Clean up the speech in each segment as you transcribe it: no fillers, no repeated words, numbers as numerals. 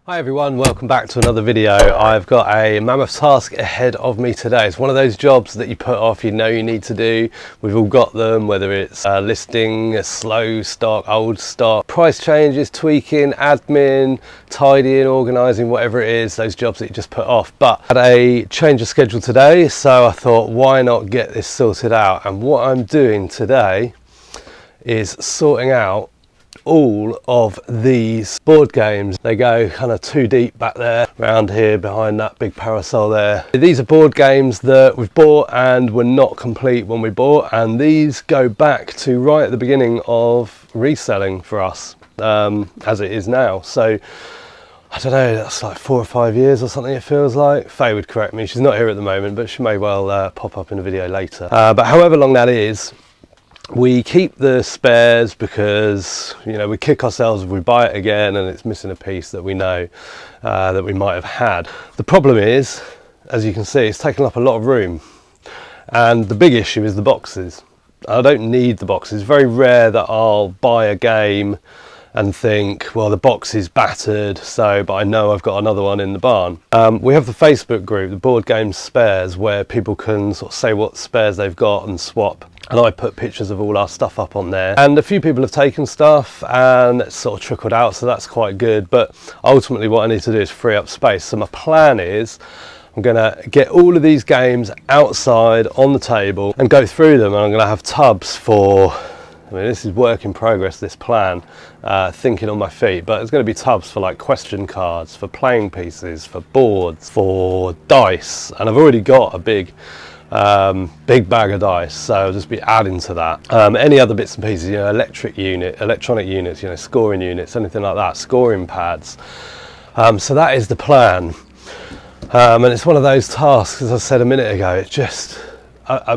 Hi everyone, welcome back to another video. I've got a mammoth task ahead of me today. It's one of those jobs that you put off, you know you need to do. We've all got them, whether it's listing, a slow stock, old stock, price changes, tweaking, admin, tidying, organising, whatever it is, those jobs that you just put off. But I had a change of schedule today, so I thought why not get this sorted out. And what I'm doing today is sorting out all of these board games. They go kind of too deep back there, around here behind that big parasol there. These are board games that we've bought and were not complete when we bought, and these go back to right at the beginning of reselling for us, as it is now. So I don't know, that's like 4 or 5 years or something it feels like. Faye would correct me, she's not here at the moment, but she may well pop up in a video later. But however long that is, we keep the spares because, you know, we kick ourselves if we buy it again and it's missing a piece that we know that we might have had. The problem is, as you can see, it's taking up a lot of room, and the big issue is the boxes. I don't need the boxes. It's very rare that I'll buy a game and think, well, the box is battered, but I know I've got another one in the barn. We have the Facebook group, the Board Games Spares, where people can sort of say what spares they've got and swap. And I put pictures of all our stuff up on there. And a few people have taken stuff and it's sort of trickled out, so that's quite good. But ultimately what I need to do is free up space. So my plan is I'm gonna get all of these games outside on the table and go through them, and I'm gonna have tubs for, I mean, this is work in progress, this plan, thinking on my feet, but there's going to be tubs for like question cards, for playing pieces, for boards, for dice, and I've already got a big bag of dice, so I'll just be adding to that. Any other bits and pieces, you know, electronic units, you know, scoring units, anything like that, scoring pads. So that is the plan, and it's one of those tasks, as I said a minute ago, it's just,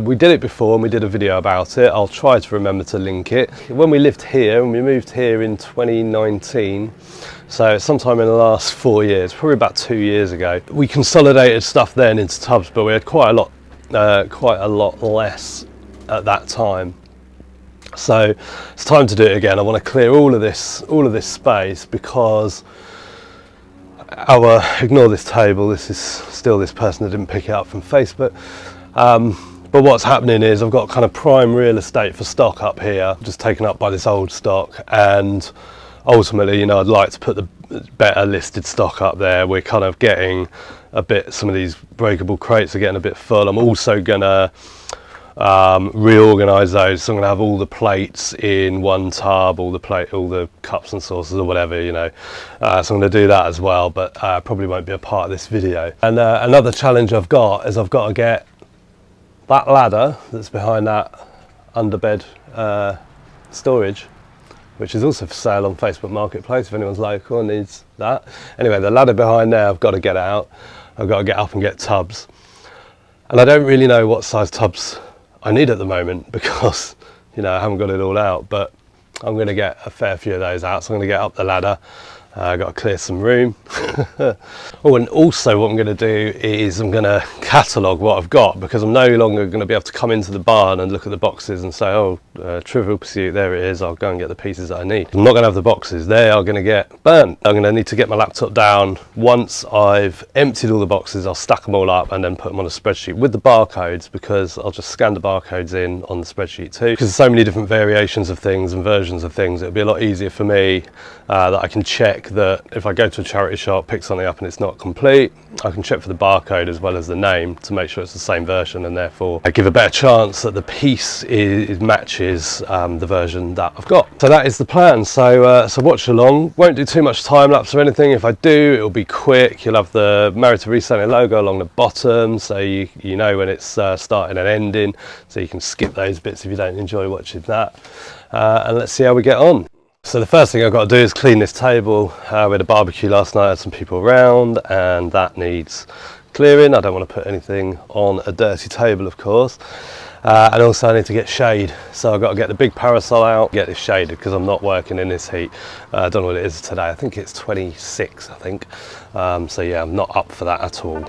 we did it before and we did a video about it. I'll try to remember to link it. When we lived here, and we moved here in 2019, so sometime in the last 4 years, probably about 2 years ago, we consolidated stuff then into tubs, but we had quite a lot less at that time. So it's time to do it again. I want to clear all of this space, because ignore this table, this is still this person that didn't pick it up from Facebook. But what's happening is I've got kind of prime real estate for stock up here, just taken up by this old stock, and ultimately, you know, I'd like to put the better listed stock up there. We're kind of getting a bit, some of these breakable crates are getting a bit full. I'm also gonna reorganize those, so I'm gonna have all the plates in one tub, all the cups and saucers or whatever, you know. So I'm gonna do that as well, but probably won't be a part of this video. And another challenge I've got is I've got to get that ladder that's behind that underbed storage, which is also for sale on Facebook Marketplace if anyone's local and needs that. Anyway, the ladder behind there, I've got to get out. I've got to get up and get tubs. And I don't really know what size tubs I need at the moment, because, you know, I haven't got it all out, but I'm going to get a fair few of those out. So I'm going to get up the ladder. I've got to clear some room. Oh, and also what I'm going to do is I'm going to catalogue what I've got, because I'm no longer going to be able to come into the barn and look at the boxes and say, oh, Trivial Pursuit, there it is, I'll go and get the pieces that I need. I'm not going to have the boxes, they are going to get burnt. I'm going to need to get my laptop down. Once I've emptied all the boxes, I'll stack them all up and then put them on a spreadsheet with the barcodes, because I'll just scan the barcodes in on the spreadsheet too, because there's so many different variations of things and versions of things. It'll be a lot easier for me that I can check that if I go to a charity shop, pick something up and it's not complete, I can check for the barcode as well as the name to make sure it's the same version, and therefore I give a better chance that the piece matches the version that I've got. So that is the plan. So watch along. Won't do too much time lapse or anything. If I do, it'll be quick. You'll have the Married to Reselling logo along the bottom, so you know when it's starting and ending, so you can skip those bits if you don't enjoy watching that. And let's see how we get on. So the first thing I've got to do is clean this table. We had a barbecue last night, had some people around, and that needs clearing. I don't want to put anything on a dirty table, of course. And also I need to get shade. So I've got to get the big parasol out, get this shaded, because I'm not working in this heat. I don't know what it is today. I think it's 26, I think. So yeah, I'm not up for that at all.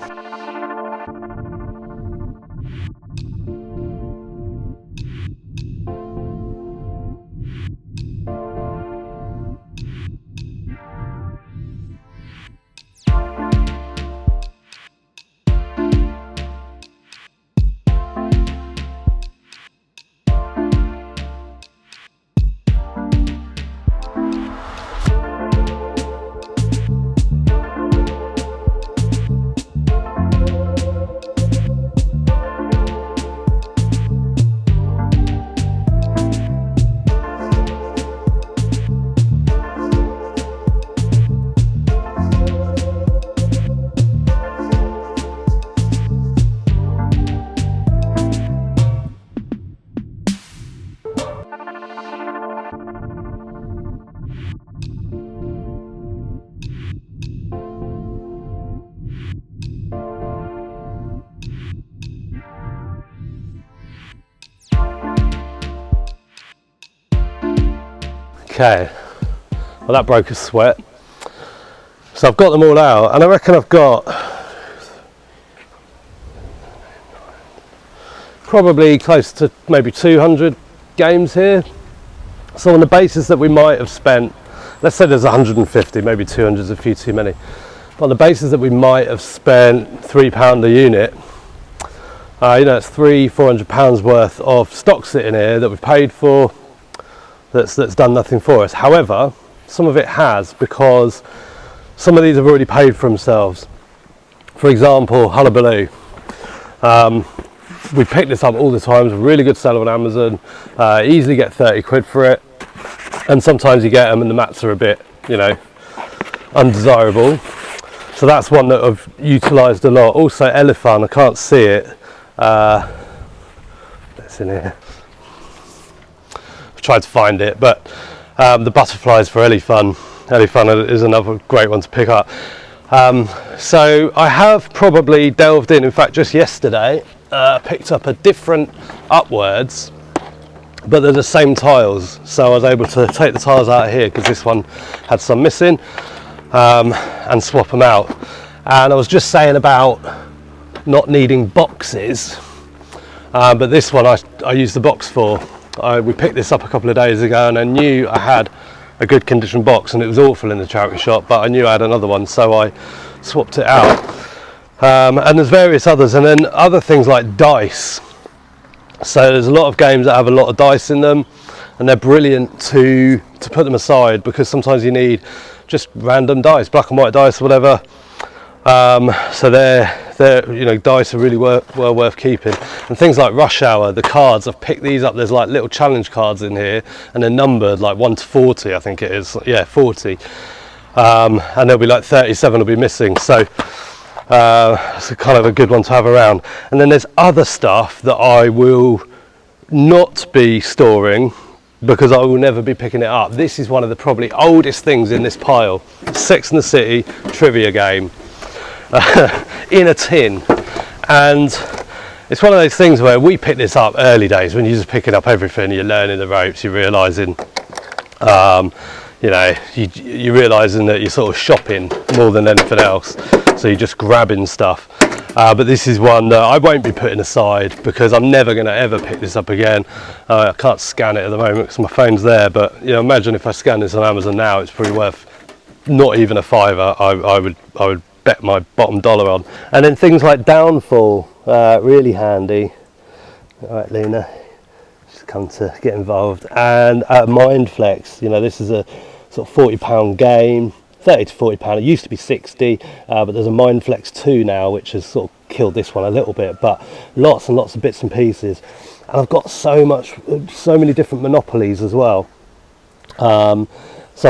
Okay, well that broke a sweat. So I've got them all out, and I reckon I've got probably close to maybe 200 games here. So on the basis that we might have spent, let's say there's 150, maybe 200 is a few too many. But on the basis that we might have spent £3 a unit, you know, it's £400 worth of stock sitting here that we've paid for, that's done nothing for us. However, some of it has, because some of these have already paid for themselves. For example, Hullabaloo. We pick this up all the time. It's a really good seller on Amazon. Easily get 30 quid for it. And sometimes you get them and the mats are a bit, you know, undesirable. So that's one that I've utilised a lot. Also Elephant, I can't see it. It's in here. I've tried to find it, but the butterflies for Elephant is another great one to pick up. So I have probably delved in fact just yesterday, picked up a different upwards, but they're the same tiles. So I was able to take the tiles out of here because this one had some missing, and swap them out. And I was just saying about not needing boxes, but this one I used the box for. We picked this up a couple of days ago, and I knew I had a good condition box, and it was awful in the charity shop, but I knew I had another one, so I swapped it out. And there's various others, and then other things like dice. So there's a lot of games that have a lot of dice in them, and they're brilliant to put them aside, because sometimes you need just random dice, black and white dice or whatever. So they're you know, dice are really well worth keeping. And things like Rush Hour, the cards, I've picked these up. There's like little challenge cards in here, and they're numbered like 1 to 40, I think it is. Yeah, 40. And there'll be like 37 will be missing. So it's a kind of a good one to have around. And then there's other stuff that I will not be storing, because I will never be picking it up. This is one of the probably oldest things in this pile. Sex and the City trivia game. In a tin, and it's one of those things where we picked this up early days when you're just picking up everything, you're learning the ropes, you're realizing you know, you're realizing that you're sort of shopping more than anything else, so you're just grabbing stuff. But this is one that I won't be putting aside, because I'm never going to ever pick this up again. I can't scan it at the moment because my phone's there, but you know, imagine if I scan this on Amazon now, it's probably worth not even a fiver. I would bet my bottom dollar on. And then things like Downfall, really handy. All right, Lena, she's come to get involved. And Mindflex, you know, this is a sort of £40 game, 30 to £40. It used to be 60, but there's a Mindflex 2 now, which has sort of killed this one a little bit, but lots and lots of bits and pieces. And I've got so many different Monopolies as well. So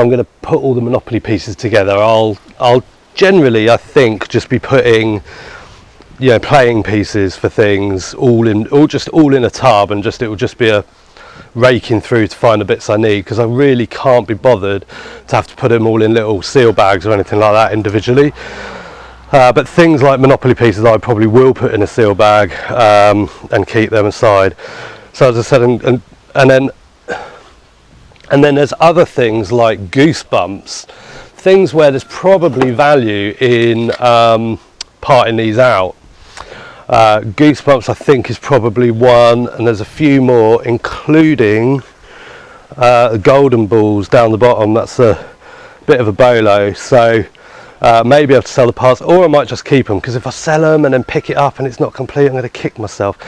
I'm going to put all the Monopoly pieces together. I'll generally, I think, just be putting, you know, playing pieces for things all in a tub, and it will just be a raking through to find the bits I need, because I really can't be bothered to have to put them all in little seal bags or anything like that individually. But things like Monopoly pieces I probably will put in a seal bag, and keep them aside. So as I said, and then there's other things like Goosebumps, things where there's probably value in parting these out. Goosebumps, I think, is probably one, and there's a few more, including golden balls down the bottom. That's a bit of a bolo, so maybe I have to sell the parts, or I might just keep them, because if I sell them and then pick it up and it's not complete, I'm going to kick myself.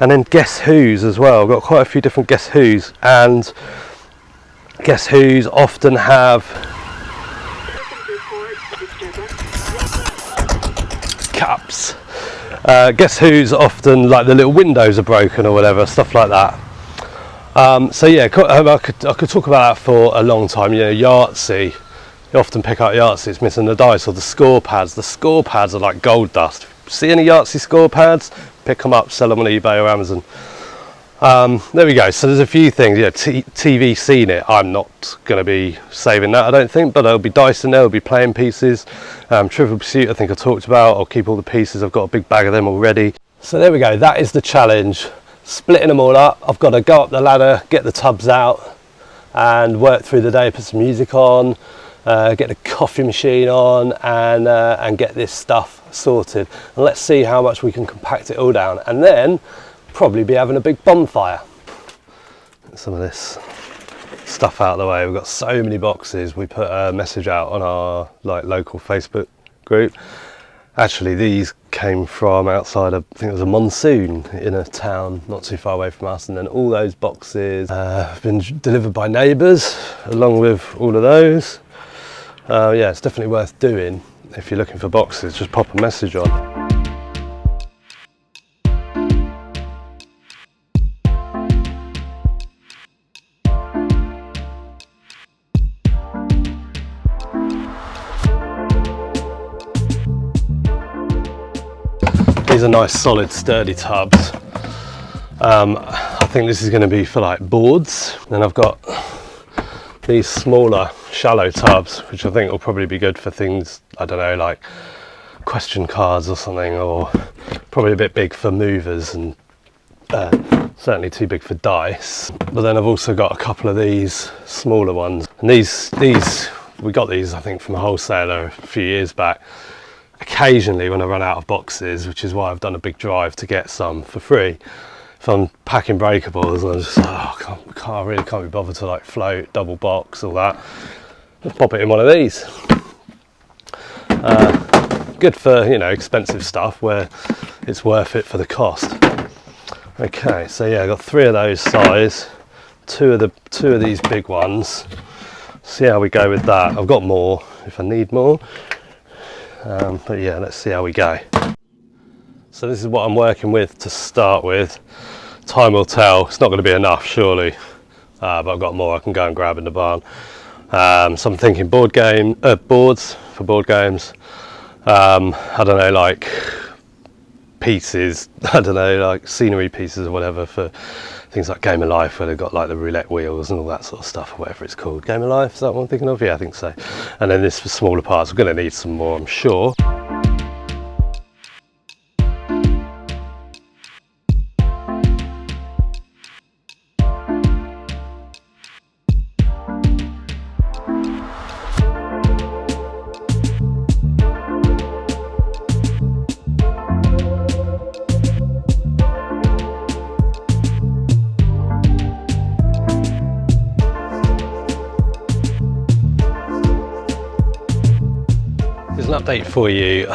And then Guess Who's as well. I've got quite a few different Guess Who's, and Guess Who's often have cups. Guess Who's often, like, the little windows are broken or whatever, stuff like that. So yeah, I could talk about that for a long time. You know, Yahtzee, you often pick up Yahtzee, it's missing the dice, or the score pads. The score pads are like gold dust. See any Yahtzee score pads? Pick them up, sell them on eBay or Amazon. There we go. So there's a few things. Yeah, TV Seen It, I'm not going to be saving that, I don't think, but there'll be dice in there, there'll be playing pieces. Trivial Pursuit, I think I talked about. I'll keep all the pieces. I've got a big bag of them already. So there we go. That is the challenge. Splitting them all up. I've got to go up the ladder, get the tubs out, and work through the day, put some music on, get the coffee machine on, and get this stuff sorted. And let's see how much we can compact it all down, and then probably be having a big bonfire. Get some of this stuff out of the way. We've got so many boxes. We put a message out on our local Facebook group. Actually, these came from outside of, I think it was a monsoon in a town not too far away from us, and then all those boxes have been delivered by neighbours along with all of those. Yeah, it's definitely worth doing. If you're looking for boxes, just pop a message on. These are nice, solid, sturdy tubs. I think this is going to be for like boards. Then I've got these smaller, shallow tubs, which I think will probably be good for things, I don't know, like question cards or something, or probably a bit big for movers, and certainly too big for dice. But then I've also got a couple of these smaller ones, and these we got these I think from a wholesaler a few years back. Occasionally when I run out of boxes, which is why I've done a big drive to get some for free, if I'm packing breakables and I just I really can't be bothered to like float, double box, all that, I'll pop it in one of these. Good for, you know, expensive stuff where it's worth it for the cost. Okay, so yeah, I've got 3 of those size, two of these big ones. See how we go with that. I've got more if I need more. But yeah, let's see how we go. So this is what I'm working with to start with. Time will tell. It's not going to be enough, surely, but I've got more I can go and grab in the barn. So I'm thinking boards for board games. I don't know, like pieces. I don't know, like scenery pieces or whatever for things like Game of Life, where they've got like the roulette wheels and all that sort of stuff, or whatever it's called. Game of Life, is that what I'm thinking of? Yeah, I think so. And then this for smaller parts. We're going to need some more, I'm sure. Here's an update for you.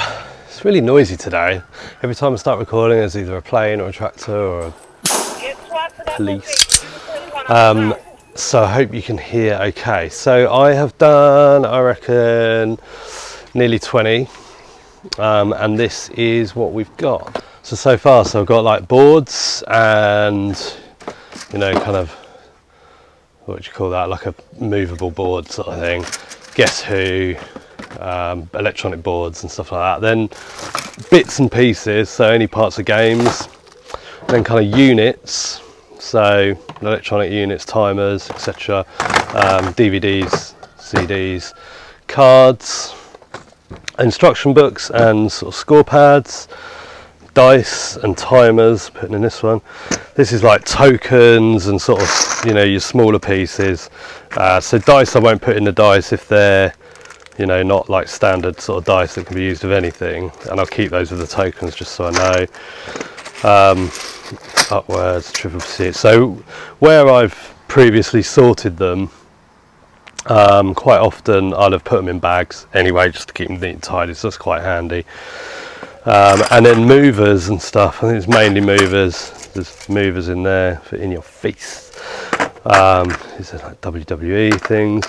It's really noisy today. Every time I start recording, there's either a plane or a tractor or a police. So I hope you can hear okay. So I have done, I reckon, nearly 20, and this is what we've got. So far, so I've got like boards and, you know, kind of, what would you call that, like a movable board sort of thing. Guess Who, electronic boards and stuff like that. Then bits and pieces, so any parts of games. Then kind of units, so electronic units, timers, etc. DVDs, CDs, cards, instruction books and sort of score pads, dice and timers, putting in this one. This is like tokens and sort of, you know, your smaller pieces. So dice I won't put in the dice if they're, you know, not like standard sort of dice that can be used with anything, and I'll keep those with the tokens just so I know. Upwards, triple C. So where I've previously sorted them, quite often I'd have put them in bags anyway, just to keep them neat and tidy, so that's quite handy. And then movers and stuff, I think it's mainly movers. There's movers in there for in your face. These are like WWE things.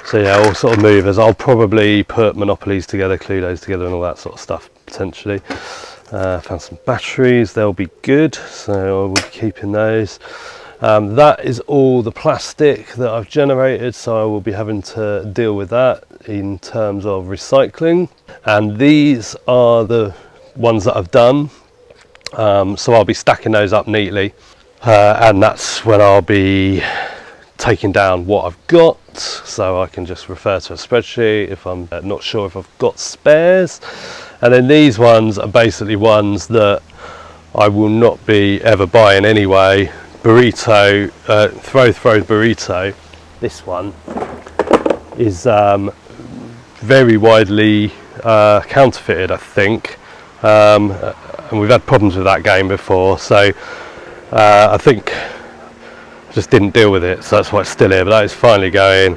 So yeah, all sort of movers. I'll probably put Monopolies together, Cluedos together and all that sort of stuff, potentially. Found some batteries, they'll be good, so I will be keeping those. That is all the plastic that I've generated, so I will be having to deal with that in terms of recycling. And these are the ones that I've done, so I'll be stacking those up neatly, and that's when I'll be taking down what I've got, so I can just refer to a spreadsheet if I'm not sure if I've got spares. And then these ones are basically ones that I will not be ever buying anyway. Burrito, throw burrito. This one is very widely counterfeited, I think, and we've had problems with that game before, so I think I just didn't deal with it, so that's why it's still here. But that is finally going.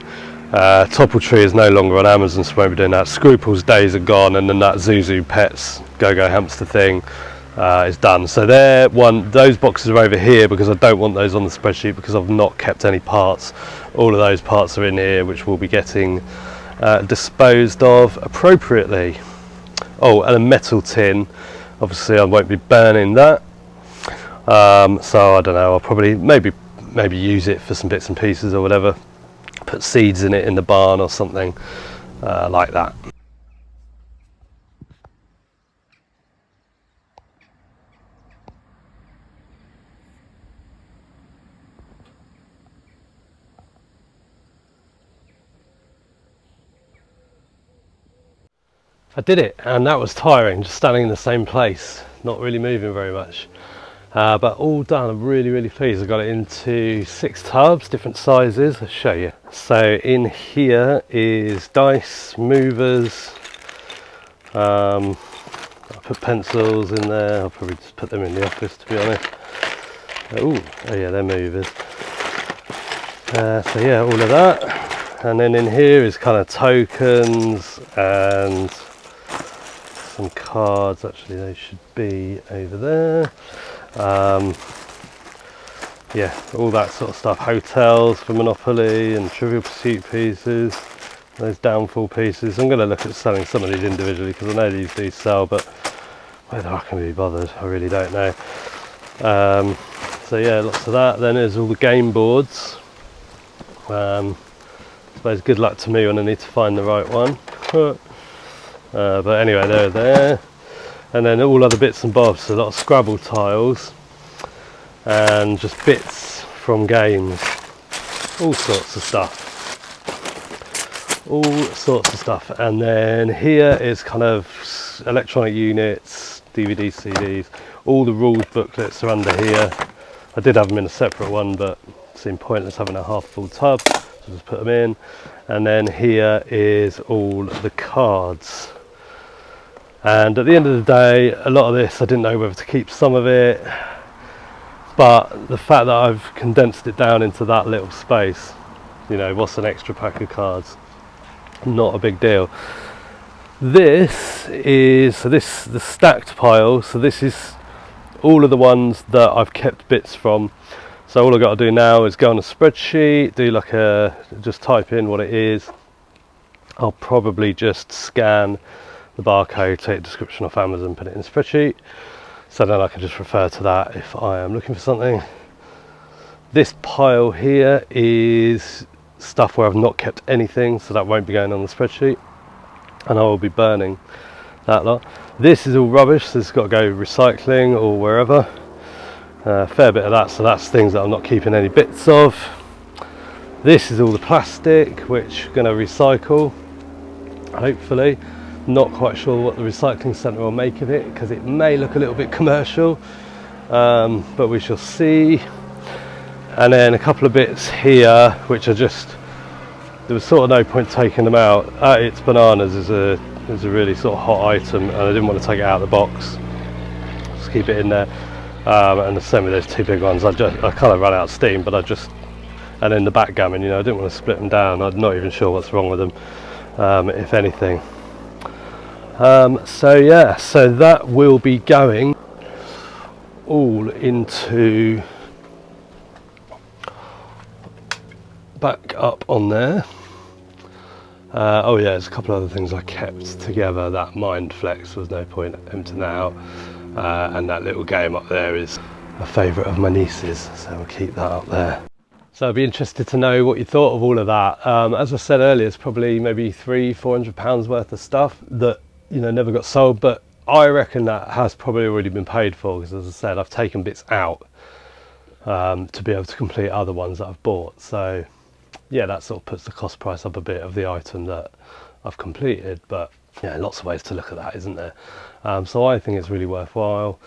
Toppletree is no longer on Amazon, so we won't be doing that. Scruples days are gone, and then that Zuzu Pets Go-Go Hamster thing is done. So those boxes are over here because I don't want those on the spreadsheet because I've not kept any parts. All of those parts are in here, which we'll be getting disposed of appropriately. Oh, and a metal tin. Obviously, I won't be burning that. So I don't know. I'll probably maybe use it for some bits and pieces or whatever. Put seeds in it in the barn or something like that. I did it, and that was tiring, just standing in the same place, not really moving very much. But all done. I'm really pleased. I got it into 6 tubs, different sizes. I'll show you. So in here is dice, movers. I put pencils in there. I'll probably just put them in the office, to be honest. Oh yeah, they're movers. So yeah, all of that. And then in here is kind of tokens and some cards. Actually, they should be over there. Yeah, all that sort of stuff. Hotels for Monopoly and Trivial Pursuit pieces, those downfall pieces. I'm going to look at selling some of these individually because I know these do sell, but whether I can be bothered, I really don't know. So yeah, lots of that. Then there's all the game boards. I suppose good luck to me when I need to find the right one. But anyway, they're there. And then all other bits and bobs, so a lot of Scrabble tiles and just bits from games, all sorts of stuff. And then here is kind of electronic units, DVD, CDs, all the rules booklets are under here. I did have them in a separate one, but it seemed pointless having a half full tub, so just put them in. And then here is all the cards. And at the end of the day, a lot of this I didn't know whether to keep some of it, but the fact that I've condensed it down into that little space, you know, what's an extra pack of cards? Not a big deal. This is the stacked pile, so this is all of the ones that I've kept bits from. So all I've got to do now is go on a spreadsheet, do like just type in what it is. I'll probably just scan the barcode, take a description off Amazon, put it in a spreadsheet, so then I can just refer to that if I am looking for something. This pile here is stuff where I've not kept anything, so that won't be going on the spreadsheet, and I will be burning that lot. This is all rubbish, so it's got to go recycling or wherever. Fair bit of that, so that's things that I'm not keeping any bits of. This is all the plastic, which I'm going to recycle, hopefully. Not quite sure what the recycling centre will make of it because it may look a little bit commercial, but we shall see. And then a couple of bits here which are just, there was sort of no point taking them out. It's bananas is a really sort of hot item, and I didn't want to take it out of the box, just keep it in there. And the same with those 2 big ones. I kind of ran out of steam, but and then the backgammon, you know, I didn't want to split them down. I'm not even sure what's wrong with them, if anything. So yeah, so that will be going all into back up on there. Oh yeah, there's a couple of other things I kept together. That Mind Flex was no point emptying out, and that little game up there is a favourite of my niece's, so we'll keep that up there. So I'd be interested to know what you thought of all of that. As I said earlier, it's probably maybe £300–400 worth of stuff that, you know, never got sold, but I reckon that has probably already been paid for, because as I said, I've taken bits out to be able to complete other ones that I've bought. So yeah, that sort of puts the cost price up a bit of the item that I've completed, but yeah, lots of ways to look at that, isn't there? So I think it's really worthwhile.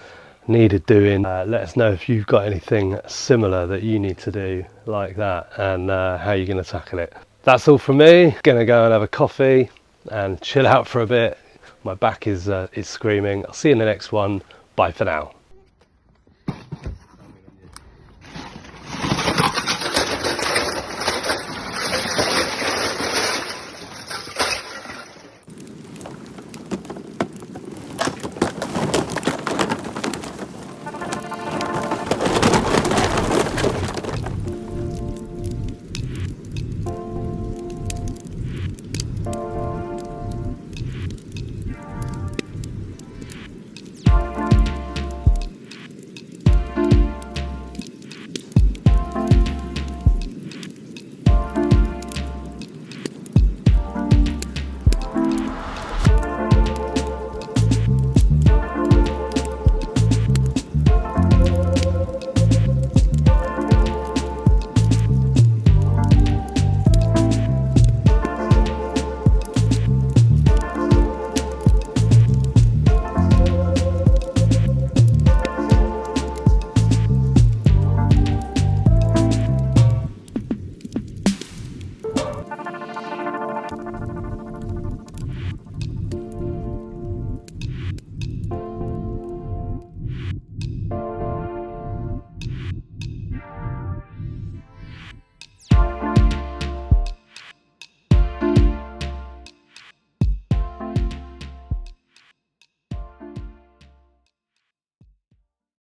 needed doing. Let us know if you've got anything similar that you need to do like that, and how you're going to tackle it. That's all from me. Gonna go and have a coffee and chill out for a bit. My back is screaming. I'll see you in the next one. Bye for now.